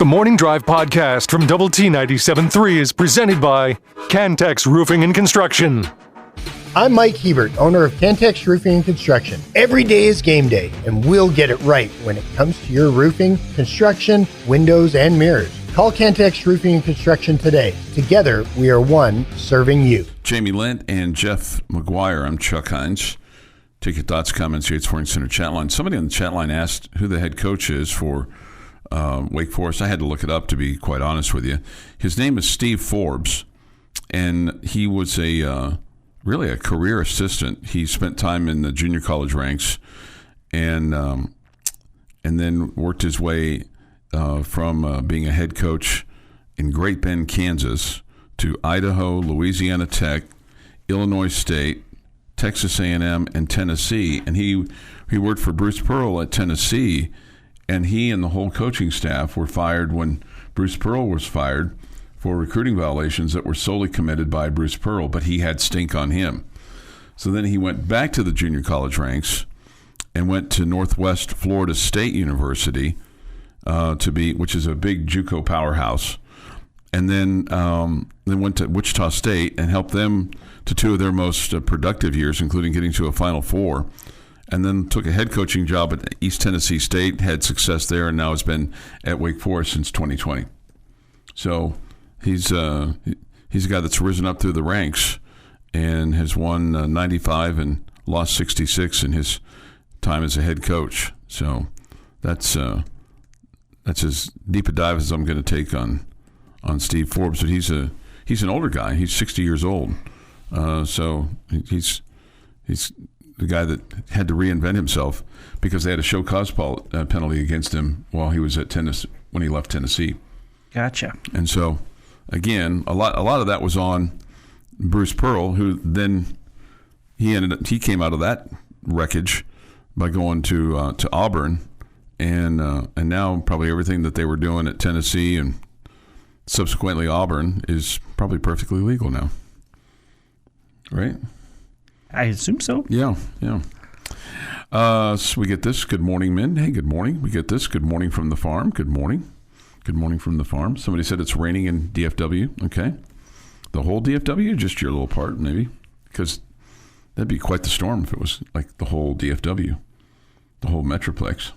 The Morning Drive podcast from Double T 97.3 is presented by Cantex Roofing and Construction. I'm Mike Hebert, owner of Cantex Roofing and Construction. Every day is game day, and we'll get it right when it comes to your roofing, construction, windows, and mirrors. Call Cantex Roofing and Construction today. Together, we are one serving you. Jamie Lent and Jeff McGuire. I'm Chuck Heinz. Take your thoughts, comments here at Sporting Center chat line. Somebody on the chat line asked who the head coach is for Wake Forest. I had to look it up, to be quite honest with you. His name is Steve Forbes, and he was really a career assistant. He spent time in the junior college ranks, and then worked his way from being a head coach in Great Bend, Kansas, to Idaho, Louisiana Tech, Illinois State, Texas A&M, and Tennessee. And he worked for Bruce Pearl at Tennessee. And he and the whole coaching staff were fired when Bruce Pearl was fired for recruiting violations that were solely committed by Bruce Pearl, but he had stink on him. So then he went back to the junior college ranks and went to Northwest Florida State University, which is a big JUCO powerhouse, and then went to Wichita State and helped them to two of their most productive years, including getting to a Final Four. And then took a head coaching job at East Tennessee State, had success there, and now has been at Wake Forest since 2020. So he's a guy that's risen up through the ranks and has won 95 and lost 66 in his time as a head coach. So that's as deep a dive as I'm going to take on Steve Forbes. But he's an older guy. He's 60 years old. So he's the guy that had to reinvent himself because they had a show cause penalty against him while he was at Tennessee, when he left Tennessee. Gotcha. And so, again, a lot of that was on Bruce Pearl, who then he came out of that wreckage by going to Auburn, and now probably everything that they were doing at Tennessee and subsequently Auburn is probably perfectly legal now, right? I assume so. Yeah. So we get this. Good morning, men. Hey, good morning. We get this. Good morning from the farm. Good morning. Good morning from the farm. Somebody said it's raining in DFW. Okay. The whole DFW, just your little part, maybe? Because that'd be quite the storm if it was like the whole DFW, the whole Metroplex.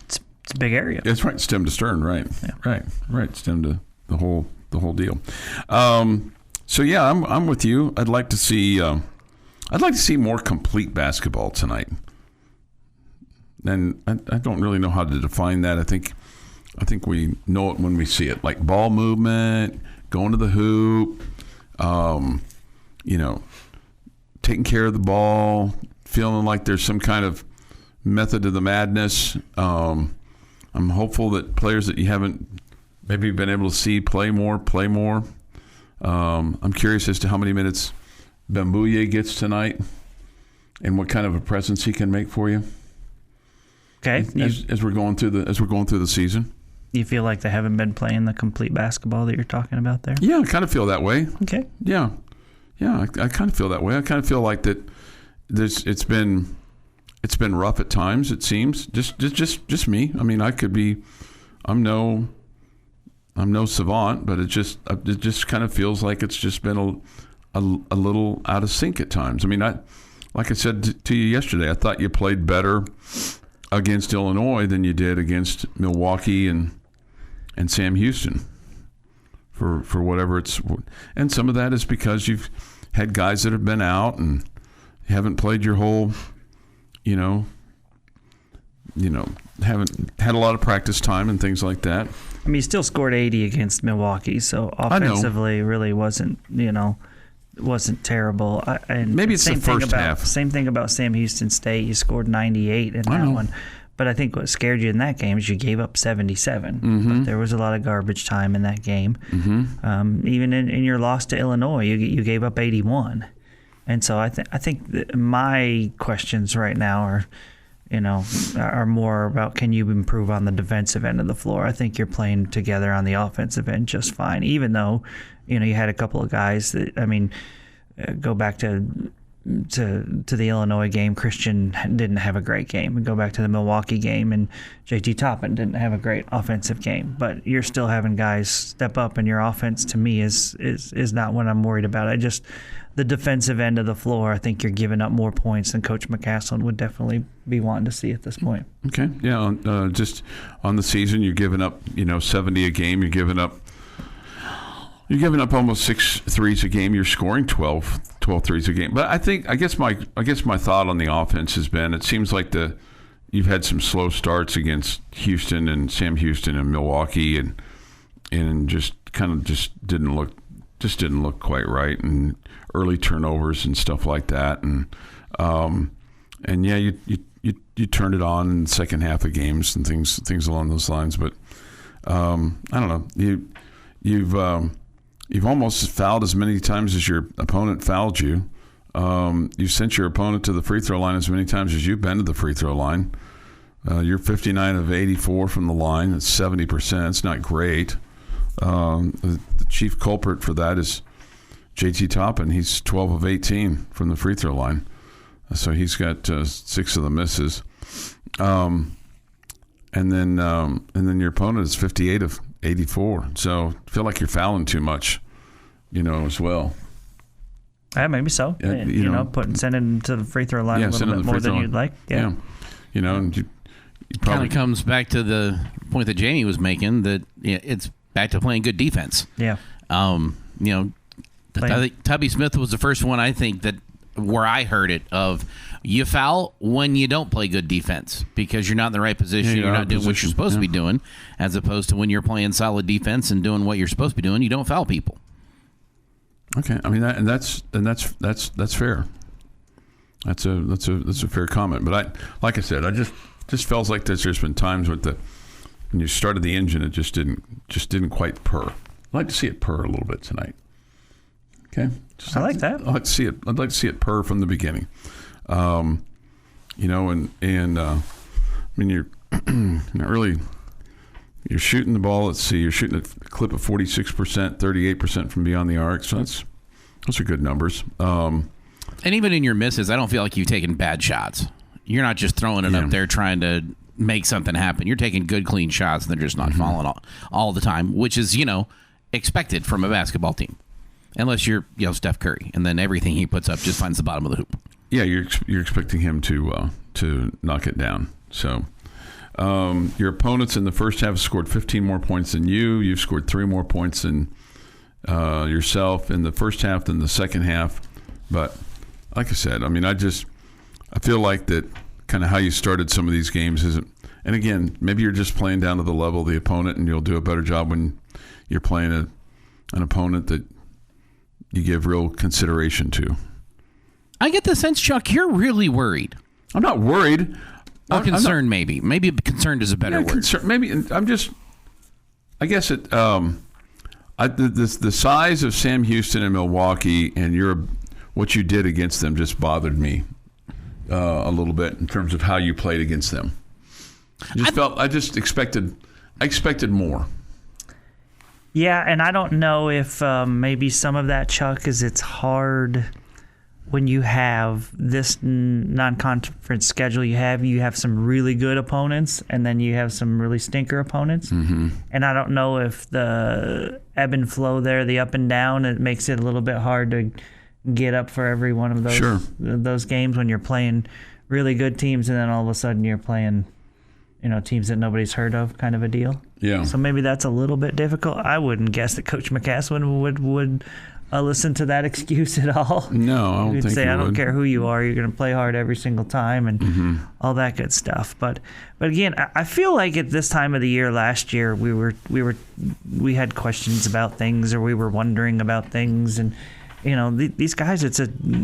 It's a big area. That's right. Stem to stern, right? Yeah. Right. Stem to the whole deal. So yeah, I'm with you. I'd like to see more complete basketball tonight. And I don't really know how to define that. I think we know it when we see it, like ball movement, going to the hoop, taking care of the ball, feeling like there's some kind of method to the madness. I'm hopeful that players that you haven't maybe been able to see play more. I'm curious as to how many minutes Bambuye gets tonight and what kind of a presence he can make for you. Okay. As we're going through the season. You feel like they haven't been playing the complete basketball that you're talking about there? Yeah, I kind of feel that way. Okay. Yeah, I kind of feel that way. I kind of feel like that it's been rough at times, it seems. Just me. I mean, I'm no savant, but it just kind of feels like it's just been a little out of sync at times. I mean, like I said to you yesterday, I thought you played better against Illinois than you did against Milwaukee and Sam Houston for whatever it's. And some of that is because you've had guys that have been out and haven't played your whole, haven't had a lot of practice time and things like that. I mean, he still scored 80 against Milwaukee, so offensively really wasn't terrible. And maybe it's the first half. Same thing about Sam Houston State. You scored 98 in that one. But I think what scared you in that game is you gave up 77. Mm-hmm. But there was a lot of garbage time in that game. Mm-hmm. Even in your loss to Illinois, you gave up 81. And so I think that my questions right now are more about, can you improve on the defensive end of the floor? I think you're playing together on the offensive end just fine, even though you had a couple of guys that, go back to to the Illinois game, Christian didn't have a great game. And go back to the Milwaukee game, and JT Toppin didn't have a great offensive game. But you're still having guys step up, and your offense, to me, is not what I'm worried about. The defensive end of the floor, I think you're giving up more points than Coach McCaslin would definitely be wanting to see at this point. Okay, yeah, just on the season, you're giving up 70 a game. You're giving up almost 6 threes a game. You're scoring 12 threes a game. But I guess my thought on the offense has been, it seems like you've had some slow starts against Houston and Sam Houston and Milwaukee, and just didn't look quite right, and early turnovers and stuff like that, and yeah, you turned it on in the second half of games and things along those lines. But I don't know, you've almost fouled as many times as your opponent fouled you. You've sent your opponent to the free throw line as many times as you've been to the free throw line. You're 59 of 84 from the line. That's 70%. It's not great. The chief culprit for that is JT Toppin. He's 12 of 18 from the free throw line. So he's got 6 of the misses. And then your opponent is 58 of 84. So I feel like you're fouling too much, as well. Maybe so. Sending to the free throw line a little bit more than you'd like. Yeah. And you kind of comes back to the point that Jamie was making, that it's back to playing good defense. Yeah. I think Tubby Smith was the first one, I think, that where I heard it, of you foul when you don't play good defense because you're not in the right position. You're not doing what you're supposed to be doing, as opposed to when you're playing solid defense and doing what you're supposed to be doing, you don't foul people. Okay, I mean that's fair. That's a fair comment. But like I said, I just feels like there's been times when you started the engine, it just didn't quite purr. I'd like to see it purr a little bit tonight. Okay, I like that. I'd like to see it purr from the beginning. I mean, you're you're shooting the ball. Let's see, you're shooting a clip of 46%, 38% from beyond the arc. So those are good numbers. And even in your misses, I don't feel like you've taken bad shots. You're not just throwing it up there trying to make something happen. You're taking good, clean shots, and they're just not falling all the time, which is expected from a basketball team. Unless you're Steph Curry, and then everything he puts up just finds the bottom of the hoop. Yeah, you're expecting him to knock it down. So your opponents in the first half scored 15 more points than you. You've scored 3 more points than yourself in the first half than the second half. But like I said, I mean, I feel like that kind of how you started some of these games isn't. And again, maybe you're just playing down to the level of the opponent, and you'll do a better job when you're playing an opponent that you give real consideration to. I get the sense, Chuck, you're really worried. I'm not worried. Or concerned, maybe. Maybe concerned is a better word. Maybe I'm just. I guess it. The size of Sam Houston and Milwaukee, and what you did against them just bothered me a little bit in terms of how you played against them. I expected more. Yeah, and I don't know if maybe some of that, Chuck, is it's hard when you have this non-conference schedule. You have some really good opponents, and then you have some really stinker opponents. Mm-hmm. And I don't know if the ebb and flow there, the up and down, it makes it a little bit hard to get up for every one of those games when you're playing really good teams, and then all of a sudden you're playing teams that nobody's heard of, kind of a deal. Yeah. So maybe that's a little bit difficult. I wouldn't guess that Coach McCaslin would listen to that excuse at all. No, I don't think say, he I don't would. care who you are, you're going to play hard every single time, and all that good stuff. But again, I feel like at this time of the year last year, we had questions about things, or we were wondering about things, and these guys,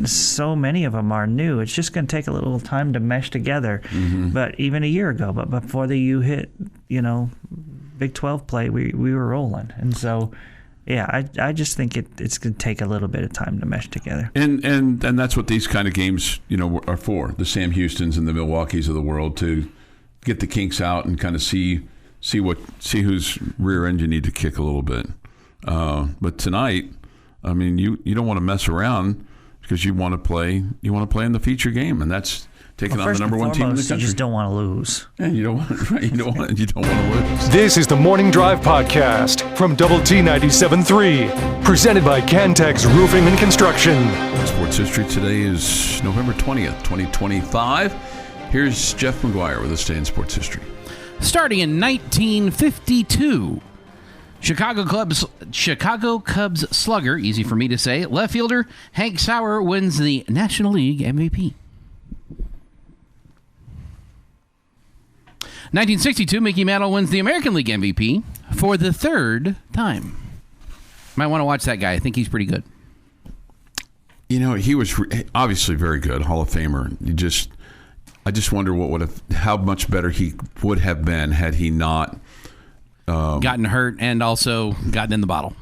so many of them are new. It's just going to take a little time to mesh together. Mm-hmm. But even a year ago, but before the U hit, Big 12 play, we were rolling. And so, yeah, I just think it's going to take a little bit of time to mesh together. And that's what these kind of games, are for. The Sam Houstons and the Milwaukees of the world, to get the kinks out and kind of see whose rear end you need to kick a little bit. But tonight, I mean, you don't want to mess around, because you want to play in the feature game, and that's taking on the number one team in the country. You just don't want to lose. Yeah, you don't want to lose. This is the Morning Drive Podcast from Double T 97.3, presented by Cantex Roofing and Construction. Sports history today is November 20th, 2025. Here's Jeff McGuire with this day in sports history. Starting in 1952, Chicago Cubs slugger, easy for me to say, left fielder Hank Sauer wins the National League MVP. 1962, Mickey Mantle wins the American League MVP for the third time. Might want to watch that guy. I think he's pretty good. You know, he was obviously very good, Hall of Famer. I just wonder how much better he would have been had he not gotten hurt and also gotten in the bottle.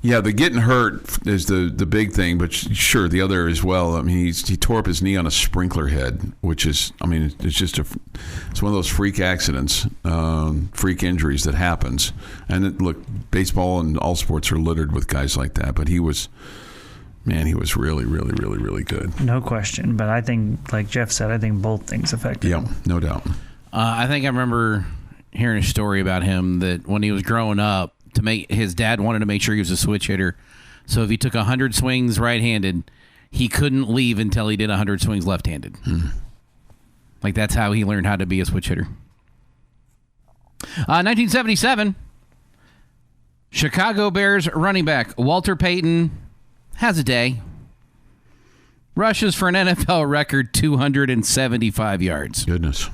Yeah, the getting hurt is the big thing, but sure, the other as well. I mean, he tore up his knee on a sprinkler head, which is, I mean, it's one of those freak accidents, freak injuries that happens. And look, baseball and all sports are littered with guys like that, but he was really, really, really, really good. No question, but I think, like Jeff said, I think both things affected him. Yeah, no doubt. I think I remember hearing a story about him that when he was growing up, his dad wanted to make sure he was a switch hitter. So if he took 100 swings right-handed, he couldn't leave until he did 100 swings left-handed. Like, that's how he learned how to be a switch hitter. 1977, Chicago Bears running back Walter Payton has a day. Rushes for an NFL record 275 yards. Goodness.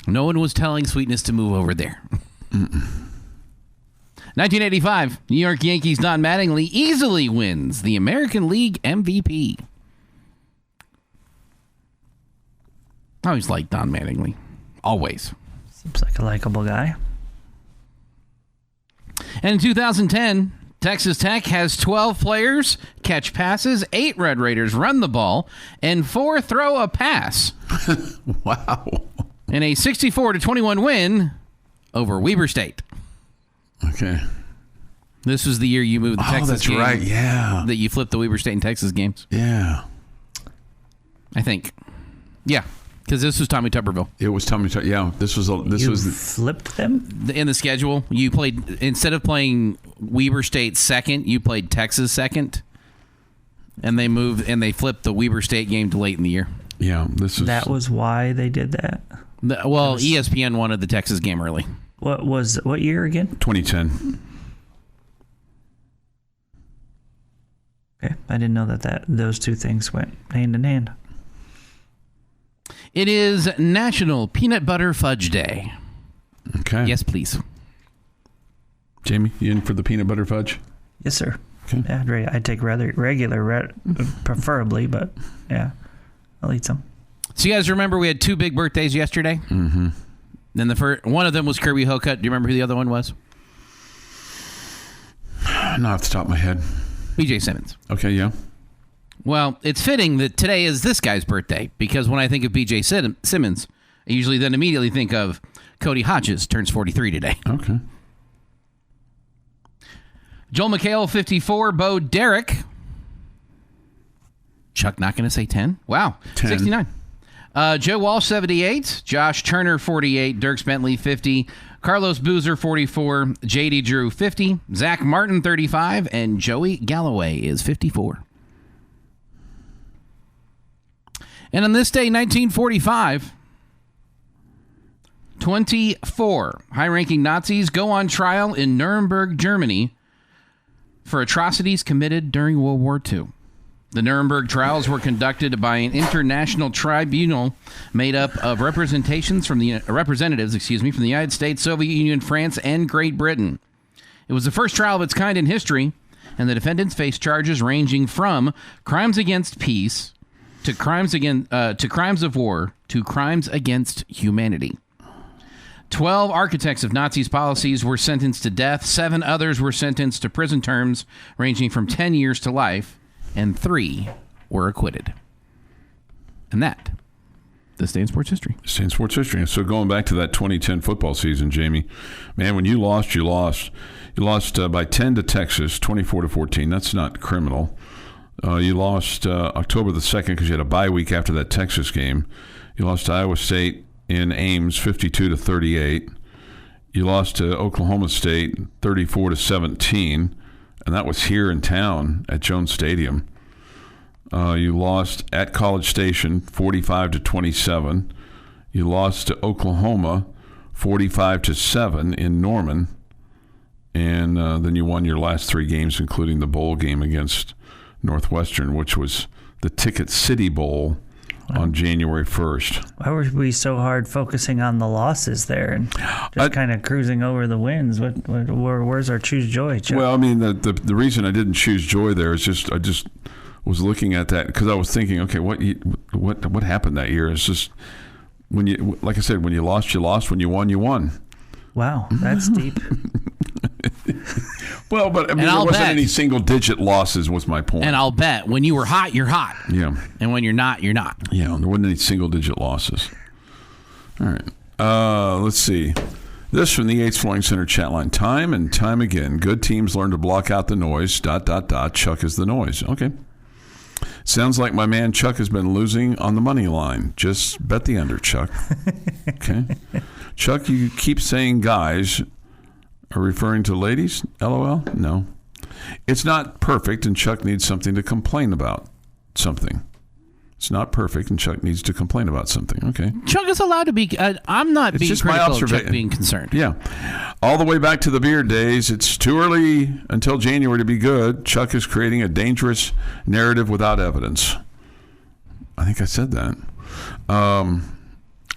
No one was telling Sweetness to move over there. 1985, New York Yankees Don Mattingly easily wins the American League MVP. I always liked Don Mattingly. Always. Seems like a likable guy. And in 2010, Texas Tech has 12 players catch passes, 8 Red Raiders run the ball, and 4 throw a pass. Wow. In a 64-21 win over Weber State. Okay. This was the year you moved the Texas that's game. right, yeah. That you flipped the Weber State and Texas games. Yeah. I think. Yeah, because this was Tommy Tuberville. It was Tommy Tuberville. Yeah, this was flipped them? In the schedule, you played, instead of playing Weber State second, you played Texas second. And they flipped the Weber State game to late in the year. Yeah, that was why they did that. ESPN wanted the Texas game early. What year again? 2010. Okay, I didn't know that those two things went hand in hand. It is National Peanut Butter Fudge Day. Okay. Yes, please. Jamie, you in for the peanut butter fudge? Yes, sir. Okay. Yeah, I'd take regular, preferably, but yeah, I'll eat some. So you guys remember we had 2 big birthdays yesterday? Mm-hmm. Then one of them was Kirby Hocutt. Do you remember who the other one was? Not off the top of my head. B.J. Simmons. Okay, yeah. Well, it's fitting that today is this guy's birthday, because when I think of B.J. Simmons, I usually then immediately think of Cody Hodges, turns 43 today. Okay. Joel McHale, 54. Bo Derek. Chuck not going to say 10? Wow. 10. 69. Joe Walsh, 78. Josh Turner, 48. Dirks Bentley, 50. Carlos Boozer, 44. J.D. Drew, 50. Zach Martin, 35. And Joey Galloway is 54. And on this day, 1945, 24 high-ranking Nazis go on trial in Nuremberg, Germany, for atrocities committed during World War II. The Nuremberg trials were conducted by an international tribunal made up of representatives from the United States, Soviet Union, France, and Great Britain. It was the first trial of its kind in history, and the defendants faced charges ranging from crimes against peace to crimes of war to crimes against humanity. 12 architects of Nazis' policies were sentenced to death. 7 others were sentenced to prison terms ranging from 10 years to life. And 3 were acquitted. And that, this day in sports history. This day in sports history. So going back to that 2010 football season, Jamie, man, when you lost, you lost. You lost by 10 to Texas, 24-14. That's not criminal. You lost October the 2nd because you had a bye week after that Texas game. You lost to Iowa State in Ames, 52-38. You lost to Oklahoma State, 34-17, and that was here in town at Jones Stadium. You lost at College Station, 45-27. You lost to Oklahoma, 45-7 in Norman, and then you won your last 3 games, including the bowl game against Northwestern, which was the Ticket City Bowl on January 1st. Why were we so hard focusing on the losses there and just kind of cruising over the wins? Where's our choose joy, Chuck? Well, I mean, the reason I didn't choose joy there is just I just was looking at that because I was thinking, okay, what happened that year? It's just when you, like I said, when you lost, you lost. When you won, you won. Wow, that's deep. Well, but I mean, there wasn't any single-digit losses was my point. And I'll bet when you were hot, you're hot. Yeah. And when you're not, you're not. Yeah, there wasn't any single-digit losses. All right. Let's see. This from the Yates Flooring Center chat line. Time and time again, good teams learn to block out the noise. ... Chuck is the noise. Okay. Sounds like my man Chuck has been losing on the money line. Just bet the under, Chuck. Okay. Chuck, you keep saying guys are referring to ladies? LOL? No. It's not perfect, and Chuck needs something to complain about. Something. It's not perfect, and Chuck needs to complain about something. Okay. Chuck is allowed to be. I'm not being critical of Chuck being concerned. Yeah. All the way back to the beard days, it's too early until January to be good. Chuck is creating a dangerous narrative without evidence. I think I said that.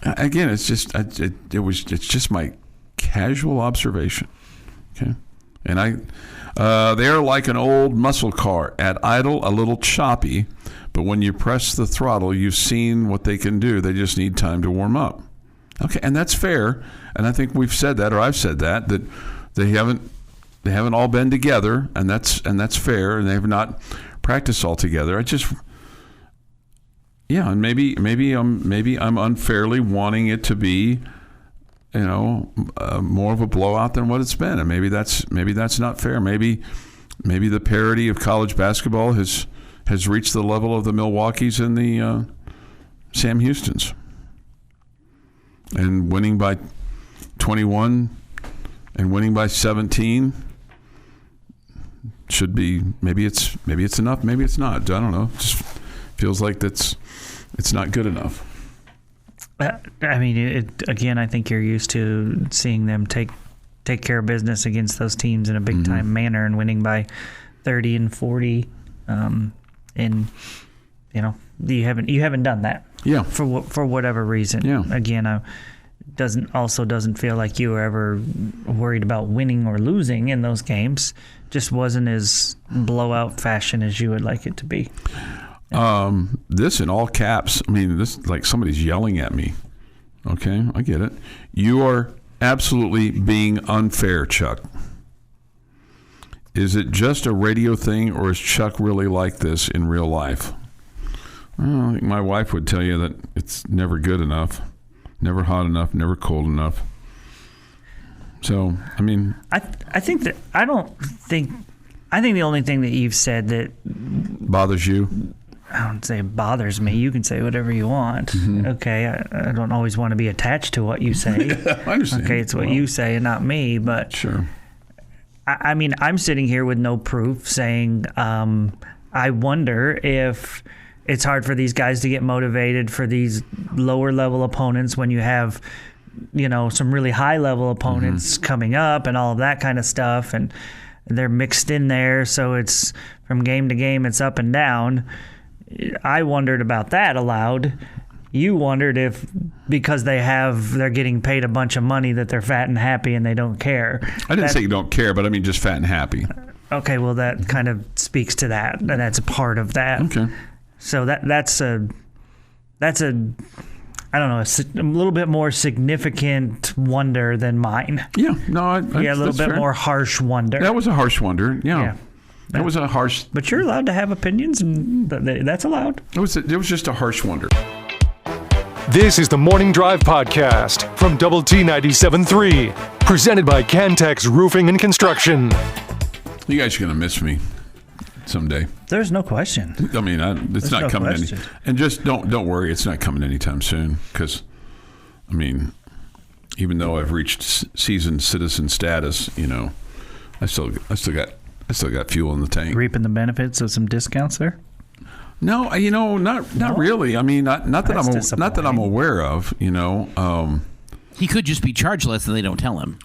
Again, it's just it's just my casual observation. Okay, and they're like an old muscle car at idle, a little choppy, but when you press the throttle, you've seen what they can do. They just need time to warm up. Okay, and that's fair. And I think we've said that, or I've said that they haven't all been together, and that's fair, and they have not practiced all together. And maybe I'm unfairly wanting it to be, more of a blowout than what it's been, and maybe that's not fair. Maybe the parity of college basketball has reached the level of the Milwaukees and the Sam Houstons, and winning by 21 and winning by 17 should be maybe it's enough, maybe it's not. I don't know. It just feels like it's not good enough. I mean, again, I think you're used to seeing them take care of business against those teams in a big time manner and winning by 30 and 40. And you haven't done that. Yeah. For whatever reason. Yeah. Again, doesn't feel like you were ever worried about winning or losing in those games. Just wasn't as blowout fashion as you would like it to be. This in all caps. I mean, this like somebody's yelling at me. Okay, I get it. You are absolutely being unfair, Chuck. Is it just a radio thing, or is Chuck really like this in real life? Well, I think my wife would tell you that it's never good enough, never hot enough, never cold enough. So, I mean, I think the only thing that you've said that bothers you. I don't say it bothers me. You can say whatever you want. Mm-hmm. Okay, I don't always want to be attached to what you say. I understand. Okay, it's what you say and not me. But sure. I mean, I'm sitting here with no proof saying I wonder if it's hard for these guys to get motivated for these lower level opponents when you have, some really high level opponents coming up and all of that kind of stuff, and they're mixed in there. So it's from game to game, it's up and down. I wondered about that aloud. You wondered if because they're getting paid a bunch of money that they're fat and happy and they don't care. I didn't say you don't care, but I mean just fat and happy. Okay, well that kind of speaks to that, and that's a part of that. Okay. So that's a I don't know, a little bit more significant wonder than mine. Yeah, no, a little bit fair. More harsh wonder. That was a harsh wonder. Yeah. That was a harsh. But you're allowed to have opinions, and that's allowed. It was just a harsh wonder. This is the Morning Drive Podcast from Double T 97.3. Presented by Cantex Roofing and Construction. You guys are going to miss me someday. There's no question. I mean, it's not coming question. and just don't worry, it's not coming anytime soon. Because, I mean, even though I've reached seasoned citizen status, I still got fuel in the tank. Reaping the benefits of some discounts there. No, not really. I mean, not that I'm aware of. He could just be charged less and they don't tell him.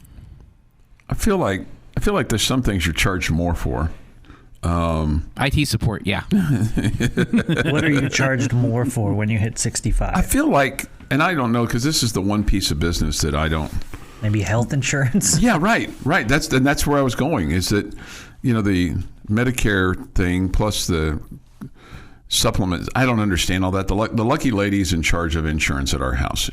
I feel like there's some things you're charged more for. IT support, yeah. What are you charged more for when you hit 65? I feel like, and I don't know, because this is the one piece of business that I don't. Maybe health insurance? Yeah, right. That's where I was going, is that, the Medicare thing plus the supplements. I don't understand all that. The lucky lady's in charge of insurance at our house.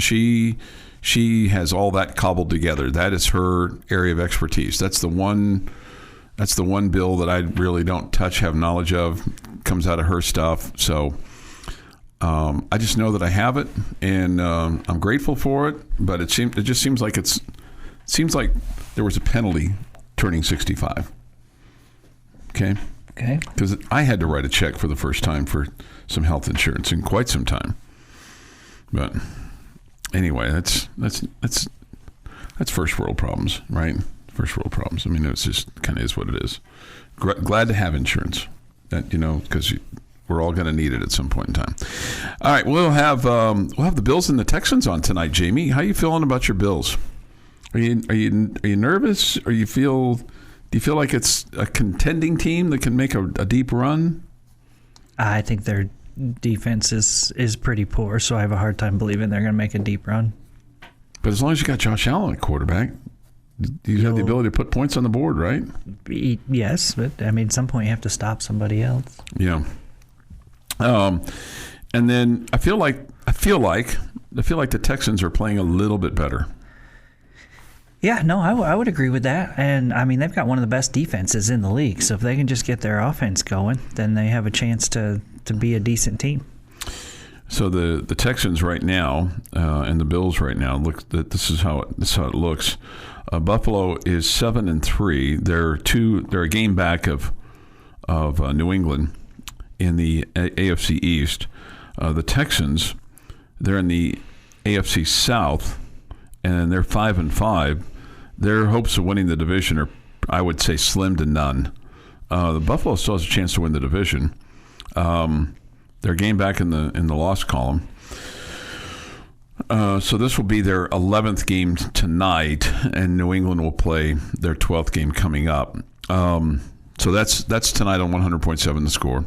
She has all that cobbled together. That is her area of expertise. That's the one bill that I really don't touch, have knowledge of. Comes out of her stuff. So I just know that I have it, and I'm grateful for it. But it just seems like there was a penalty turning 65. Okay. Because I had to write a check for the first time for some health insurance in quite some time. But anyway, that's first world problems, right? First world problems. I mean, it's just kind of is what it is. Glad to have insurance, because we're all going to need it at some point in time. All right, we'll have the Bills and the Texans on tonight. Jamie, how you feeling about your Bills? Are you nervous? Or do you feel like it's a contending team that can make a deep run? I think their defense is pretty poor, so I have a hard time believing they're going to make a deep run. But as long as you got Josh Allen at quarterback, you have the ability to put points on the board, right? Yes, but I mean, at some point you have to stop somebody else. Yeah. And then I feel like the Texans are playing a little bit better. Yeah, no, I would agree with that. And, I mean, they've got one of the best defenses in the league. So if they can just get their offense going, then they have a chance to be a decent team. So the Texans right now and the Bills right now, this is how it looks. Buffalo is 7-3. They're a game back of New England in the AFC East. The Texans, they're in the AFC South, and they're 5-5. Their hopes of winning the division are, I would say, slim to none. The Buffalo still has a chance to win the division. They're game back in the loss column. So this will be their 11th game tonight, and New England will play their 12th game coming up. So that's tonight on 100.7 The Score.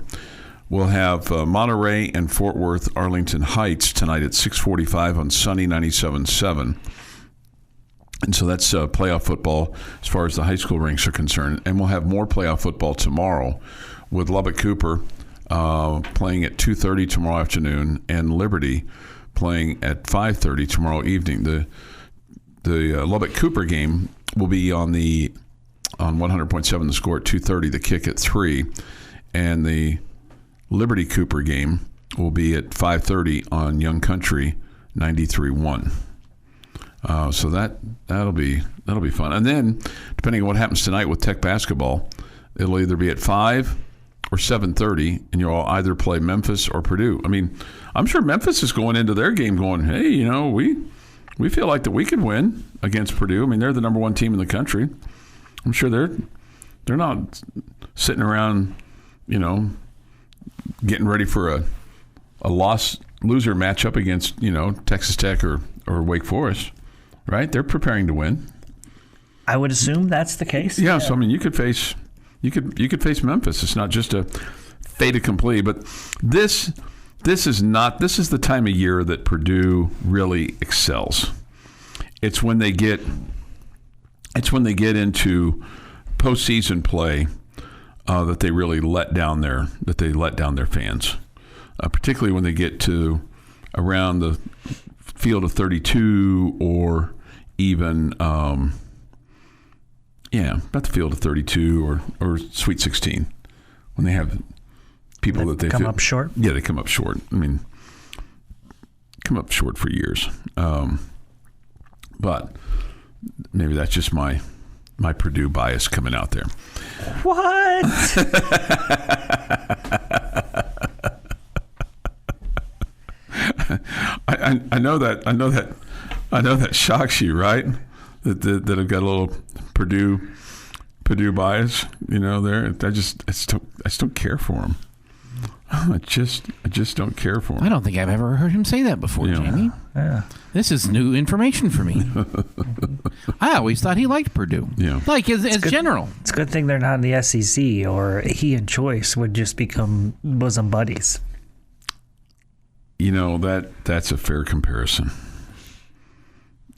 We'll have Monterey and Fort Worth, Arlington Heights tonight at 6:45 on Sunny 97.7. And so that's playoff football as far as the high school ranks are concerned. And we'll have more playoff football tomorrow with Lubbock Cooper playing at 2:30 tomorrow afternoon, and Liberty playing at 5:30 tomorrow evening. The Lubbock Cooper game will be on 100.7 The Score at 2:30. The kick at 3, and the Liberty Cooper game will be at 5:30 on Young Country 93.1. So that'll be fun. And then, depending on what happens tonight with Tech basketball, it'll either be at 5 or 7:30, and you'll either play Memphis or Purdue. I mean, I'm sure Memphis is going into their game going, hey, we feel like that we could win against Purdue. I mean, they're the number one team in the country. I'm sure they're not sitting around, getting ready for a loser matchup against, Texas Tech or Wake Forest, right? They're preparing to win. I would assume that's the case. Yeah. So I mean, you could face Memphis. It's not just a fait accompli, but this is the time of year that Purdue really excels. It's when they get into postseason play that they really let down their fans, particularly when they get to around the field of 32 or even about the field of 32 or Sweet 16, when they have people that they come up short. Yeah, they come up short. I mean, come up short for years. But maybe that's just my Purdue bias coming out there. What? I know that shocks you, right? That I've got a little Purdue bias, there. I just don't care for him. I just don't care for him. I don't think I've ever heard him say that before, Jamie. Yeah. This is new information for me. I always thought he liked Purdue. Yeah. Like as general. It's a good thing they're not in the SEC, or he and Choice would just become bosom buddies. That's a fair comparison.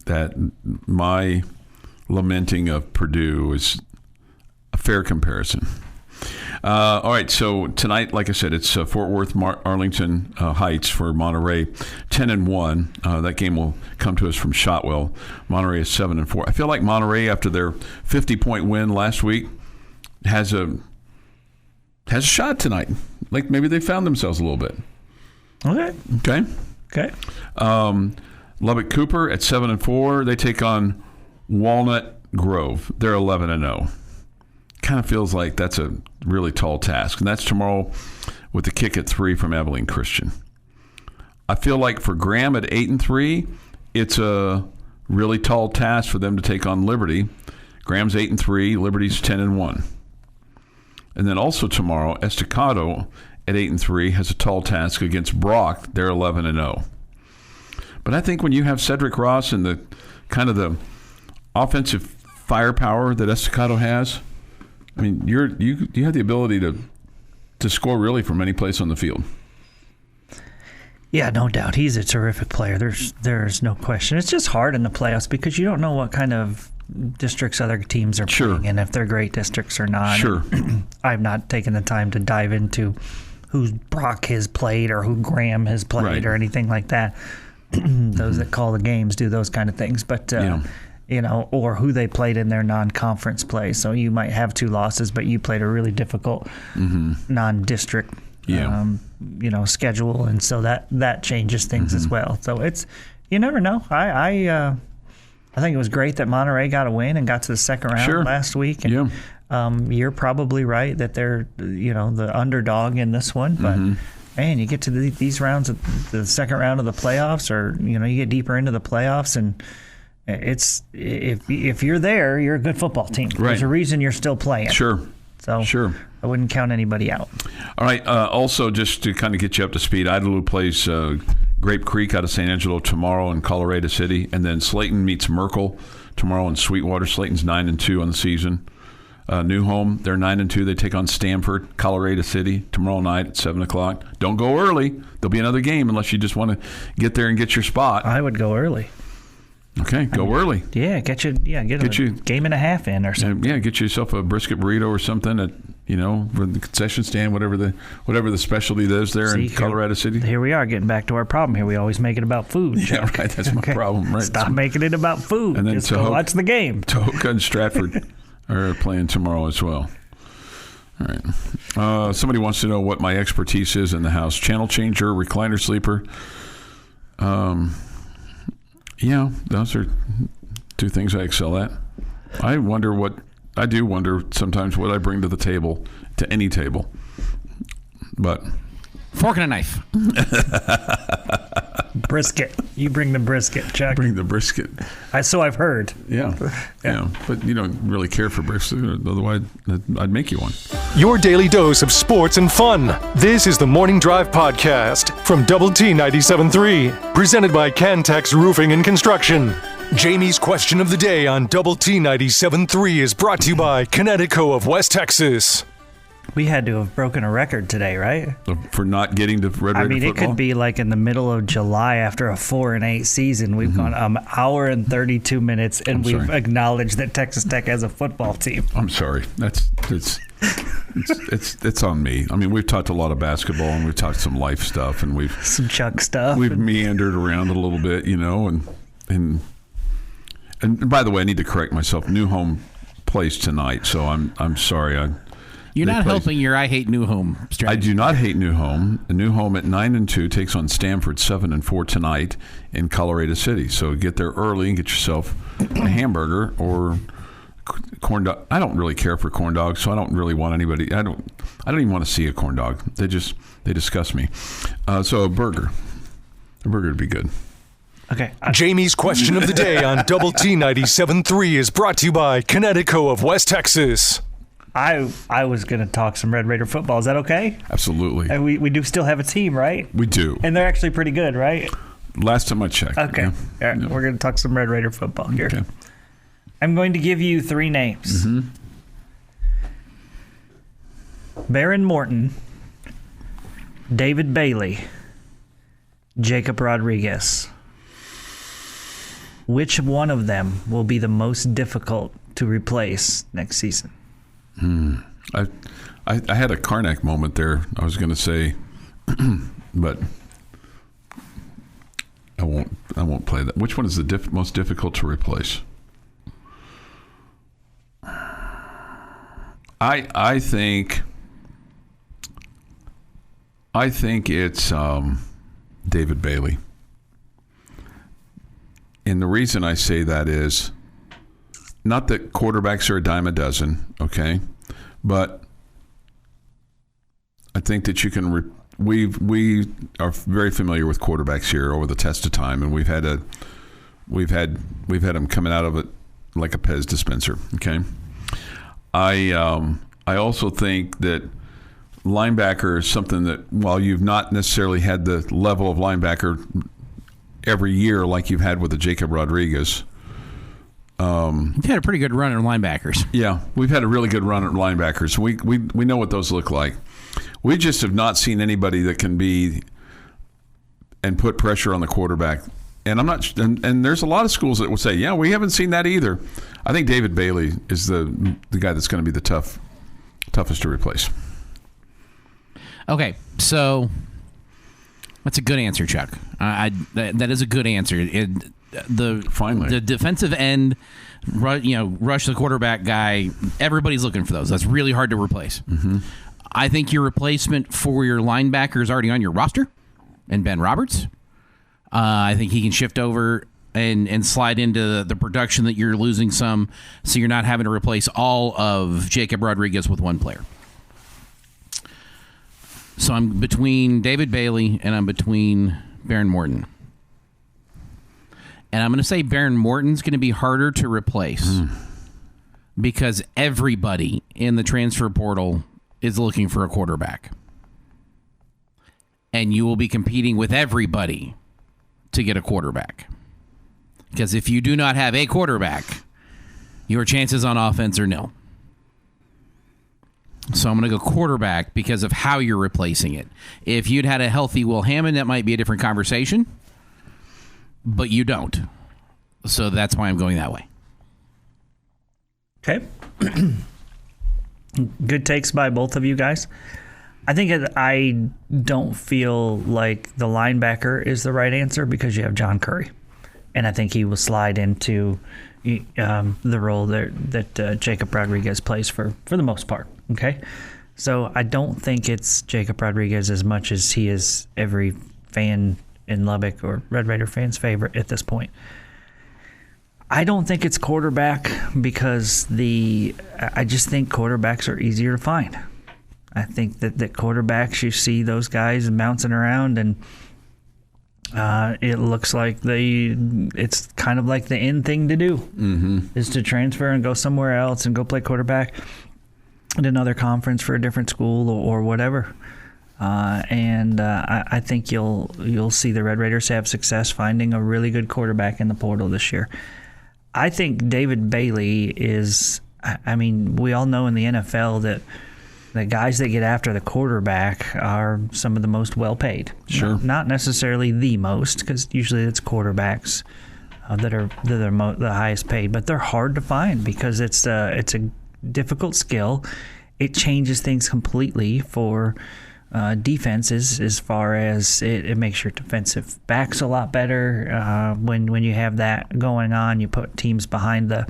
That my lamenting of Purdue is a fair comparison. All right, so tonight, like I said, it's Fort Worth, Arlington Heights for Monterey, 10-1. That game will come to us from Shotwell. Monterey is 7-4. I feel like Monterey, after their 50-point win last week, has a shot tonight. Like maybe they found themselves a little bit. Okay. Lubbock Cooper at 7-4. They take on Walnut Grove. They're 11-0. Kind of feels like that's a really tall task, and that's tomorrow with the kick at 3 from Abilene Christian. I feel like for Graham at 8-3, it's a really tall task for them to take on Liberty. Graham's 8-3, Liberty's 10-1, and then also tomorrow, Estacado at 8-3 has a tall task against Brock. They're 11-0. But I think when you have Cedric Ross and the kind of the offensive firepower that Estacado has, I mean, you have the ability to score really from any place on the field. Yeah, no doubt. He's a terrific player. There's no question. It's just hard in the playoffs because you don't know what kind of districts other teams are playing and if they're great districts or not. Sure. I've not taken the time to dive into who Brock has played or who Graham has played or anything like that. Those that call the games do those kind of things. But or who they played in their non-conference play. So you might have 2 losses, but you played a really difficult non-district, schedule, and so that changes things as well. So you never know. I think it was great that Monterey got a win and got to the second round last week. And, you're probably right that they're the underdog in this one, but. Man, you get to these rounds, the second round of the playoffs, or you get deeper into the playoffs, and it's if you're there, you're a good football team. Right. There's a reason you're still playing. Sure. So I wouldn't count anybody out. All right. Also, just to kind of get you up to speed, Idalou plays Grape Creek out of San Angelo tomorrow in Colorado City, and then Slayton meets Merkel tomorrow in Sweetwater. Slayton's 9-2 on the season. New home, they're 9-2. They take on Stanford, Colorado City tomorrow night at 7:00. Don't go early. There'll be another game unless you just want to get there and get your spot. I would go early. Okay, early. Yeah, get a game and a half in or something. Yeah, get yourself a brisket burrito or something at for the concession stand, whatever the specialty is there in Colorado City. Here we are getting back to our problem. Here we always make it about food. Yeah, right. That's my problem. Right. Stop making it about food. And then just go watch the game. Tohoka and Stratford are playing tomorrow as well. All right. Somebody wants to know what my expertise is in the house. Channel changer, recliner sleeper. Those are 2 things I excel at. I do wonder sometimes what I bring to the table, to any table. But fork and a knife. Brisket. You bring the brisket, Chuck. Bring the brisket. So I've heard. Yeah. But you don't really care for brisket. Otherwise, I'd make you one. Your daily dose of sports and fun. This is the Morning Drive Podcast from Double T 97.3. Presented by Cantex Roofing and Construction. Jamie's question of the day on Double T 97.3 is brought to you by Connecticut of West Texas. We had to have broken a record today, right? For not getting to Red Raider football? It could be like in the middle of July after a 4-8 season. We've gone an hour and 32 minutes, and we've acknowledged that Texas Tech has a football team. I'm sorry. It's on me. I mean, we've talked a lot of basketball, and we've talked some life stuff, and we've some Chuck stuff. We've meandered around a little bit, and by the way, I need to correct myself. New home plays tonight, so I'm sorry. You're not helping your I hate New Home strategy. I do not hate New Home. New Home at 9-2 takes on Stanford 7-4 tonight in Colorado City. So get there early and get yourself a hamburger or corn dog. I don't really care for corn dogs, so I don't really want anybody. I don't even want to see a corn dog. They disgust me. So a burger would be good. Okay. Jamie's question of the day on Double T 97.3 is brought to you by Connecticut of West Texas. I was going to talk some Red Raider football. Is that okay? Absolutely. And we do still have a team, right? We do. And they're actually pretty good, right? Last time I checked. Okay. Yeah. All right. Yeah. We're going to talk some Red Raider football here. Okay. I'm going to give you 3 names. Mm-hmm. Baron Morton, David Bailey, Jacob Rodriguez. Which one of them will be the most difficult to replace next season? I had a Karnak moment there. I was going to say, but I won't play that. Which one is the most difficult to replace? I think it's David Bailey. And the reason I say that is not that quarterbacks are a dime a dozen, okay? But I think that you can we are very familiar with quarterbacks here over the test of time, and we've had them coming out of it like a Pez dispenser, okay? I also think that linebacker is something that, while you've not necessarily had the level of linebacker every year like you've had with the Jacob Rodriguez. You've had a pretty good run at linebackers. Yeah, we've had a really good run at linebackers. We know what those look like. We just have not seen anybody that can be and put pressure on the quarterback. And I'm not. And there's a lot of schools that will say, yeah, we haven't seen that either. I think David Bailey is the guy that's going to be the toughest to replace. Okay, so that's a good answer, Chuck. That is a good answer. Finally, the defensive end, rush the quarterback guy. Everybody's looking for those. That's really hard to replace. Mm-hmm. I think your replacement for your linebacker is already on your roster, and Ben Roberts. I think he can shift over and slide into the production that you're losing some, so you're not having to replace all of Jacob Rodriguez with one player. So I'm between David Bailey and I'm between Baron Morton. And I'm going to say Baron Morton's going to be harder to replace because everybody in the transfer portal is looking for a quarterback. And you will be competing with everybody to get a quarterback. Because if you do not have a quarterback, your chances on offense are nil. So I'm going to go quarterback because of how you're replacing it. If you'd had a healthy Will Hammond, that might be a different conversation. But you don't. So that's why I'm going that way. Okay. Good takes by both of you guys. I don't feel like the linebacker is the right answer because you have John Curry. And I think he will slide into the role that Jacob Rodriguez plays for the most part. Okay? So I don't think it's Jacob Rodriguez as much as he is every fan in Lubbock or Red Raider fans' favorite at this point. I don't think it's quarterback because I just think quarterbacks are easier to find. I think that quarterbacks, you see those guys bouncing around and it looks like it's kind of like the in thing to do is to transfer and go somewhere else and go play quarterback at another conference for a different school or whatever. I think you'll see the Red Raiders have success finding a really good quarterback in the portal this year. I think David Bailey is, we all know in the NFL that the guys that get after the quarterback are some of the most well-paid. Sure. Not necessarily the most, because usually it's quarterbacks that are the highest paid, but they're hard to find because it's a difficult skill. It changes things completely for defenses as far as it makes your defensive backs a lot better. When you have that going on, you put teams behind the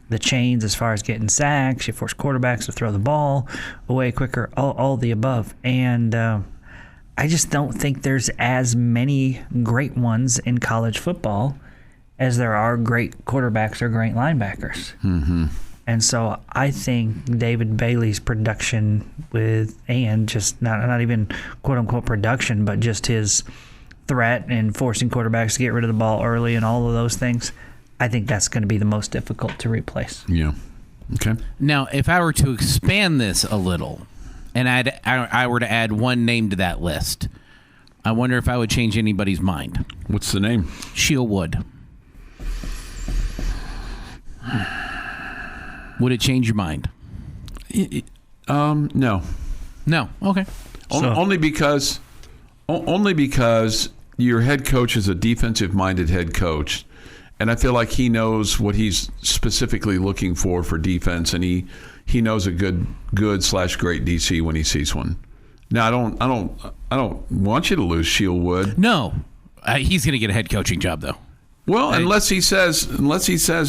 the chains as far as getting sacks. You force quarterbacks to throw the ball away quicker, all the above. And I just don't think there's as many great ones in college football as there are great quarterbacks or great linebackers. Mm-hmm. And so I think David Bailey's production and just not even quote-unquote production, but just his threat and forcing quarterbacks to get rid of the ball early and all of those things, I think that's going to be the most difficult to replace. Yeah. Okay. Now, if I were to expand this a little and I were to add one name to that list, I wonder if I would change anybody's mind. What's the name? Shieldwood. Would it change your mind? No. No. Okay. Only because your head coach is a defensive-minded head coach, and I feel like he knows what he's specifically looking for defense, and he knows a good / great DC when he sees one. Now, I don't want you to lose Shieldwood. No, he's going to get a head coaching job though. Well, unless he says,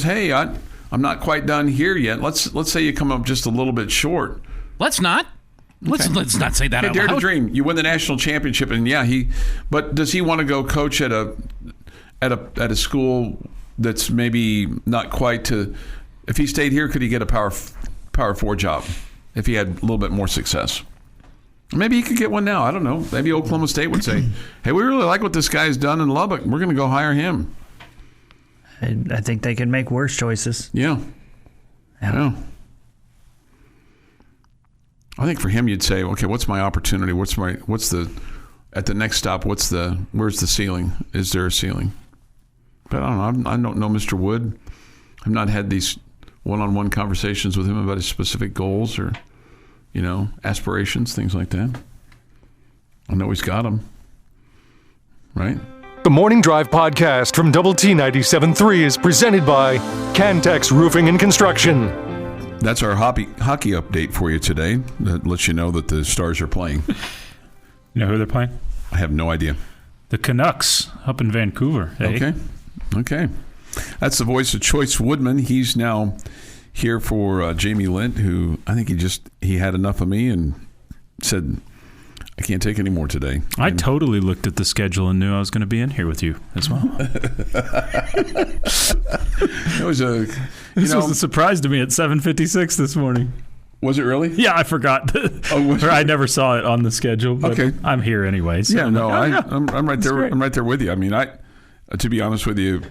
hey, I'm not quite done here yet. Let's say you come up just a little bit short. Let's not. Let's not say that out Dare loud. to dream. You win the national championship, and but does he want to go coach at a school that's maybe not quite to? If he stayed here, could he get a Power 4 job if he had a little bit more success? Maybe he could get one now. I don't know. Maybe Oklahoma State would say, hey, we really like what this guy's done in Lubbock. We're going to go hire him. I think they can make worse choices. Yeah. I think for him, you'd say, okay, what's my opportunity? At the next stop, where's the ceiling? Is there a ceiling? But I don't know. I don't know Mr. Wood. I've not had these one-on-one conversations with him about his specific goals or, aspirations, things like that. I know he's got them. Right? The Morning Drive podcast from Double T 97.3 is presented by Cantex Roofing and Construction. That's our hockey update for you today. That lets you know that the Stars are playing. You know who they're playing? I have no idea. The Canucks up in Vancouver. Hey? Okay. That's the voice of Choice Woodman. He's now here for Jamie Lent, who I think he had enough of me and said, I can't take any more today. I totally looked at the schedule and knew I was going to be in here with you as well. It was This was a surprise to me at 7:56 this morning. Was it really? Yeah, I forgot. I never saw it on the schedule. But okay, I'm here anyway. So I'm right there. Great. I'm right there with you. I mean, to be honest with you,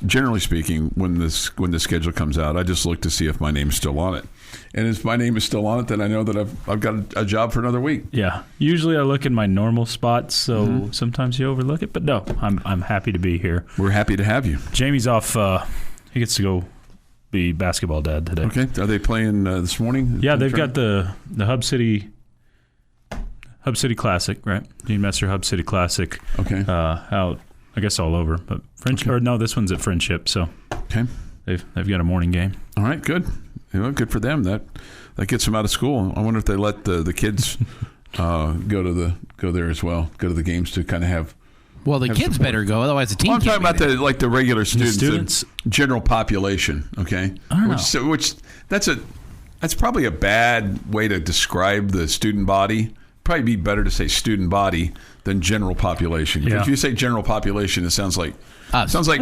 generally speaking, when the schedule comes out, I just look to see if my name's still on it. And if my name is still on it, then I know that I've got a job for another week. Yeah. Usually I look in my normal spots, so sometimes you overlook it. But no, I'm happy to be here. We're happy to have you. Jamie's off. He gets to go be basketball dad today. Okay. Are they playing this morning? Yeah, they've got the Hub City Classic, right? Gene Messer Hub City Classic. Okay. Out, I guess, all over. But this one's at Friendship. So okay, they've got a morning game. All right, good. Good for them. That gets them out of school. I wonder if they let the kids go there as well. Go to the games to kind of have. Well, the kids better go, otherwise the team. I'm talking about the regular students, the general population. Okay, I don't know. Which that's probably a bad way to describe the student body. Probably be better to say student body than general population. Yeah. If you say general population, it sounds like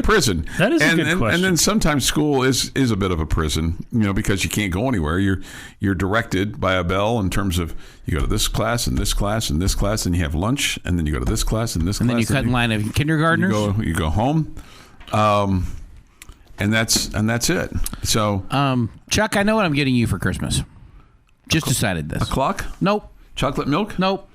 prison. That is a good question. And then sometimes school is a bit of a prison, because you can't go anywhere. You're directed by a bell in terms of you go to this class and this class and this class, and you have lunch, and then you go to this class and this class. And then you cut in line of kindergartners. You go home, and that's it. So, Chuck, I know what I'm getting you for Christmas. Just decided this. A clock? Nope. Chocolate milk? Nope.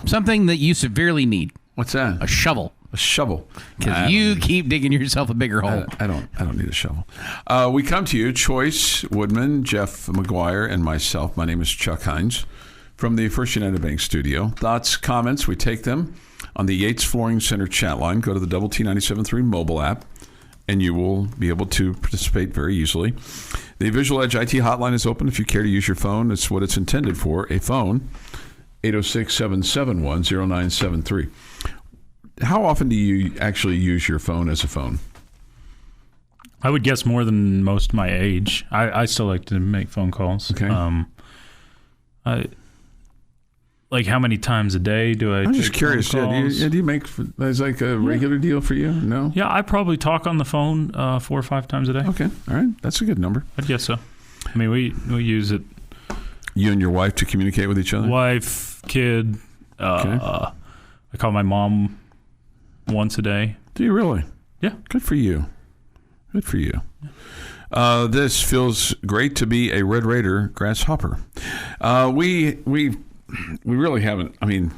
Something that you severely need. What's that? A shovel. A shovel. Because you keep digging yourself a bigger hole. I don't need a shovel. We come to you, Choice Woodman, Jeff McGuire, and myself. My name is Chuck Heinz from the First United Bank studio. Thoughts, comments, we take them on the Yates Flooring Center chat line. Go to the Double T 97.3 mobile app, and you will be able to participate very easily. The Visual Edge IT hotline is open if you care to use your phone. It's what it's intended for, a phone, 806-771-0973. How often do you actually use your phone as a phone? I would guess more than most my age. I still like to make phone calls. Okay. Like how many times a day do I? I'm just curious. Do you make as like a regular deal for you? No. Yeah, I probably talk on the phone 4 or 5 times a day. Okay, all right, that's a good number. I guess so. I mean, we use it. You and your wife to communicate with each other. Wife, kid. Okay. I call my mom once a day. Do you really? Yeah. Good for you. Good for you. This feels great to be a Red Raider grasshopper. We really haven't. I mean,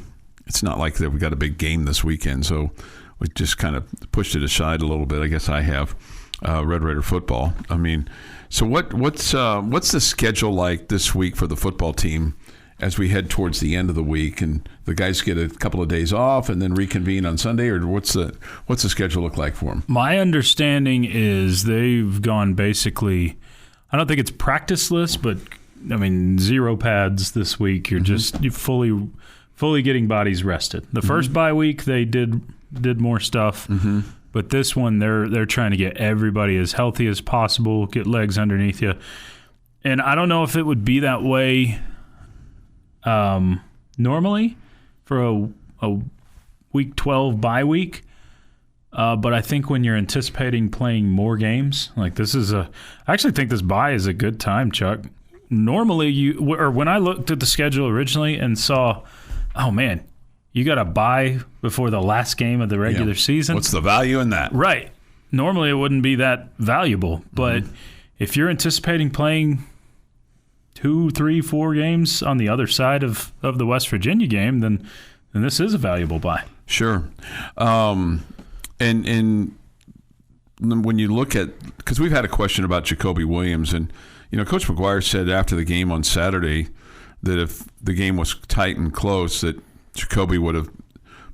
it's not like that we got a big game this weekend, so we just kind of pushed it aside a little bit. I guess I have Red Raider football. I mean, so what's the schedule like this week for the football team as we head towards the end of the week and the guys get a couple of days off and then reconvene on Sunday, or what's the schedule look like for them? My understanding is they've gone basically, I don't think it's practiceless, but I mean, 0 pads this week. You're just fully getting bodies rested. The first bye week they did more stuff, but this one they're trying to get everybody as healthy as possible, get legs underneath you. And I don't know if it would be that way normally for a week 12 bye week. But I think when you're anticipating playing more games, like I actually think this bye is a good time, Chuck. Normally, when I looked at the schedule originally and saw, oh man, you got a bye before the last game of the regular season. What's the value in that? Right. Normally, it wouldn't be that valuable. But if you're anticipating playing 2, 3, 4 games on the other side of the West Virginia game, then this is a valuable bye. Sure. And when you look at, because we've had a question about Jacoby Williams, and Coach McGuire said after the game on Saturday that if the game was tight and close, that Jacoby would have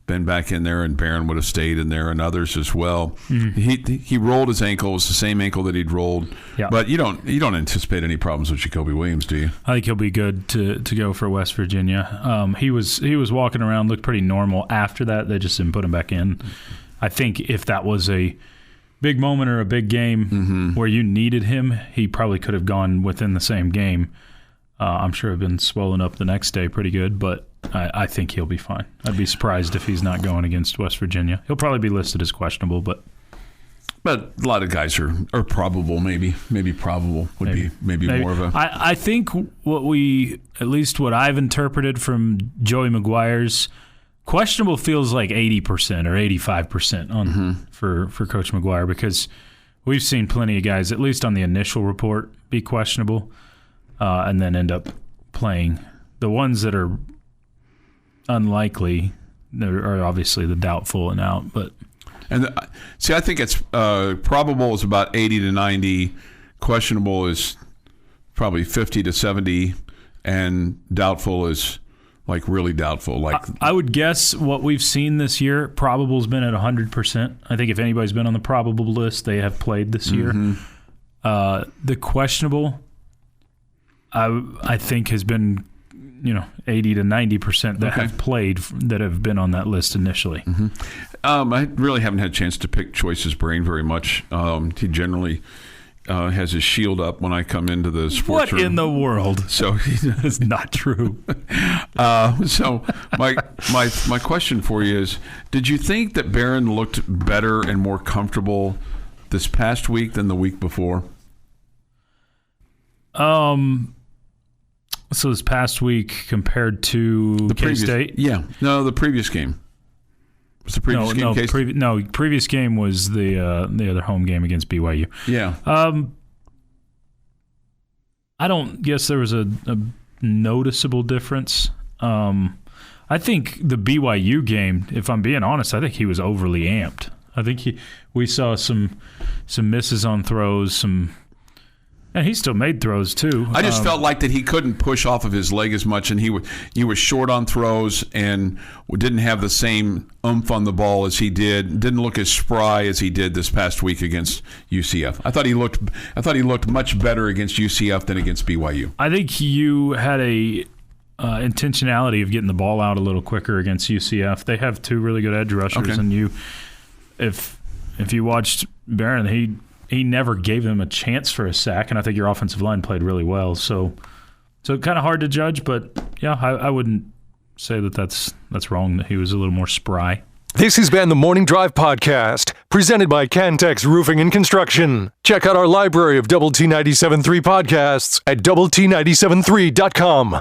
been back in there and Barron would have stayed in there and others as well. He rolled his ankle. It was the same ankle that he'd rolled. Yeah. But you don't anticipate any problems with Jacoby Williams, do you? I think he'll be good to go for West Virginia. He was walking around, looked pretty normal. After that, they just didn't put him back in. I think if that was a big moment or a big game where you needed him, he probably could have gone within the same game. I'm sure have been swollen up the next day pretty good, but I think he'll be fine. I'd be surprised if he's not going against West Virginia. He'll probably be listed as questionable, but a lot of guys are probable. Maybe probable would be more of a. I think what I've interpreted from Joey McGuire's questionable feels like 80% or 85% on for Coach McGuire, because we've seen plenty of guys, at least on the initial report, be questionable and then end up playing. The ones that are unlikely are obviously the doubtful and out. I think it's probable is about 80 to 90, questionable is probably 50 to 70, and doubtful is like really doubtful. Like I would guess what we've seen this year, probable's been at 100%. I think if anybody's been on the probable list, they have played this year. The questionable, I think, has been 80 to 90% that have played, that have been on that list initially. I really haven't had a chance to pick Choice's brain very much. He generally has his shield up when I come into the sports room. What in the world? So it's not true. So my question for you is: did you think that Barron looked better and more comfortable this past week than the week before? So this past week compared to K-State? Yeah. No, the previous game. Was the previous game K-State? Previous game was the other home game against BYU. Yeah. I don't guess there was a noticeable difference. I think the BYU game, if I'm being honest, I think he was overly amped. I think we saw some misses on throws, and he still made throws too. I just felt like that he couldn't push off of his leg as much, and he was short on throws and didn't have the same oomph on the ball as he did. Didn't look as spry as he did this past week against UCF. I thought he looked much better against UCF than against BYU. I think you had a intentionality of getting the ball out a little quicker against UCF. They have 2 really good edge rushers, and if you watched Barron, he never gave them a chance for a sack, and I think your offensive line played really well. So kind of hard to judge, but yeah, I wouldn't say that that's wrong, that he was a little more spry. This has been the Morning Drive Podcast, presented by Cantex Roofing and Construction. Check out our library of Double T 97.3 podcasts at doublet973.com.